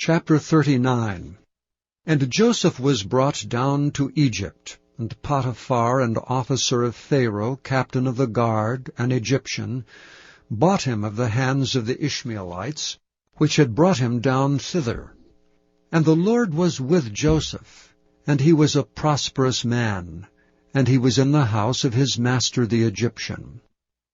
Chapter 39. And Joseph was brought down to Egypt, and Potiphar, an officer of Pharaoh, captain of the guard, an Egyptian, bought him of the hands of the Ishmaelites, which had brought him down thither. And the Lord was with Joseph, and he was a prosperous man, and he was in the house of his master the Egyptian.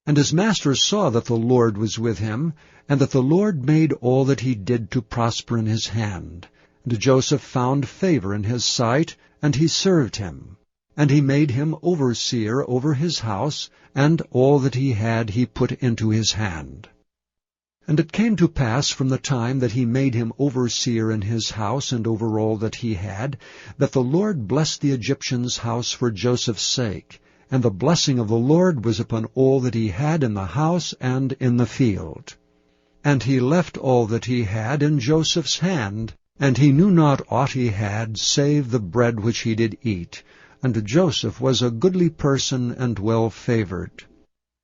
And his master saw that the Lord was with him, and that the Lord made all that he did to prosper in his hand. And Joseph found favor in his sight, and he served him. And he made him overseer over his house, and all that he had he put into his hand. And it came to pass from the time that he made him overseer in his house and over all that he had, that the Lord blessed the Egyptian's house for Joseph's sake. And the blessing of the Lord was upon all that he had in the house and in the field. And he left all that he had in Joseph's hand, and he knew not aught he had, save the bread which he did eat. And Joseph was a goodly person and well favored.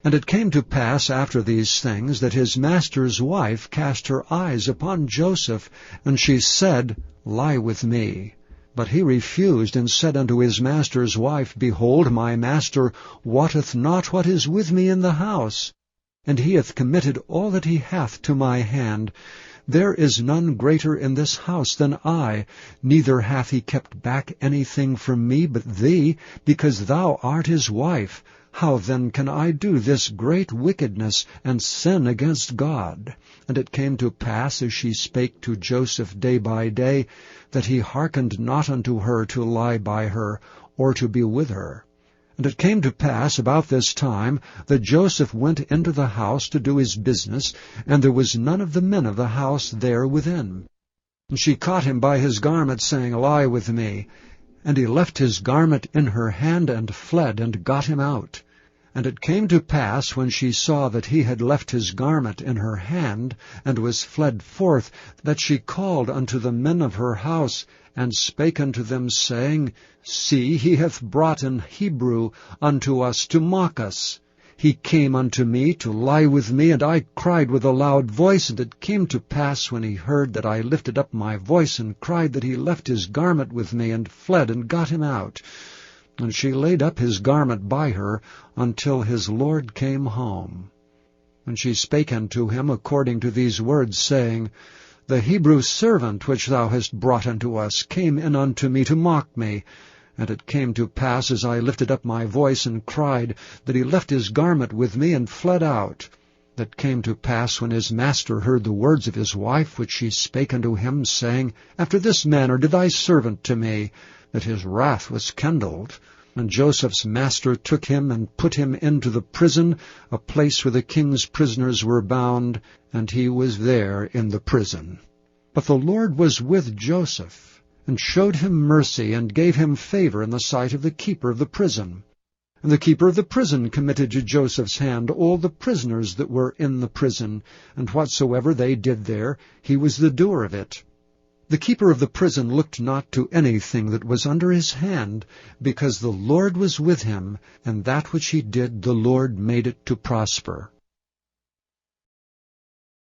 And it came to pass after these things, that his master's wife cast her eyes upon Joseph, and she said, Lie with me. But he refused, and said unto his master's wife, Behold, my master wotteth not what is with me in the house, and he hath committed all that he hath to my hand. There is none greater in this house than I, neither hath he kept back anything from me but thee, because thou art his wife. How then can I do this great wickedness, and sin against God? And it came to pass, as she spake to Joseph day by day, that he hearkened not unto her to lie by her, or to be with her. And it came to pass about this time, that Joseph went into the house to do his business, and there was none of the men of the house there within. And she caught him by his garment, saying, Lie with me. And he left his garment in her hand, and fled, and got him out. And it came to pass, when she saw that he had left his garment in her hand, and was fled forth, that she called unto the men of her house, and spake unto them, saying, See, he hath brought an Hebrew unto us to mock us. He came unto me to lie with me, and I cried with a loud voice. And it came to pass, when he heard that I lifted up my voice and cried, that he left his garment with me, and fled, and got him out. And she laid up his garment by her, until his lord came home. And she spake unto him according to these words, saying, The Hebrew servant which thou hast brought unto us came in unto me to mock me. And it came to pass, as I lifted up my voice and cried, that he left his garment with me, and fled out. That came to pass, when his master heard the words of his wife, which she spake unto him, saying, After this manner did thy servant to me, that his wrath was kindled. And Joseph's master took him, and put him into the prison, a place where the king's prisoners were bound, and he was there in the prison. But the Lord was with Joseph, and showed him mercy, and gave him favor in the sight of the keeper of the prison. And the keeper of the prison committed to Joseph's hand all the prisoners that were in the prison, and whatsoever they did there, he was the doer of it. The keeper of the prison looked not to anything that was under his hand, because the Lord was with him, and that which he did the Lord made it to prosper.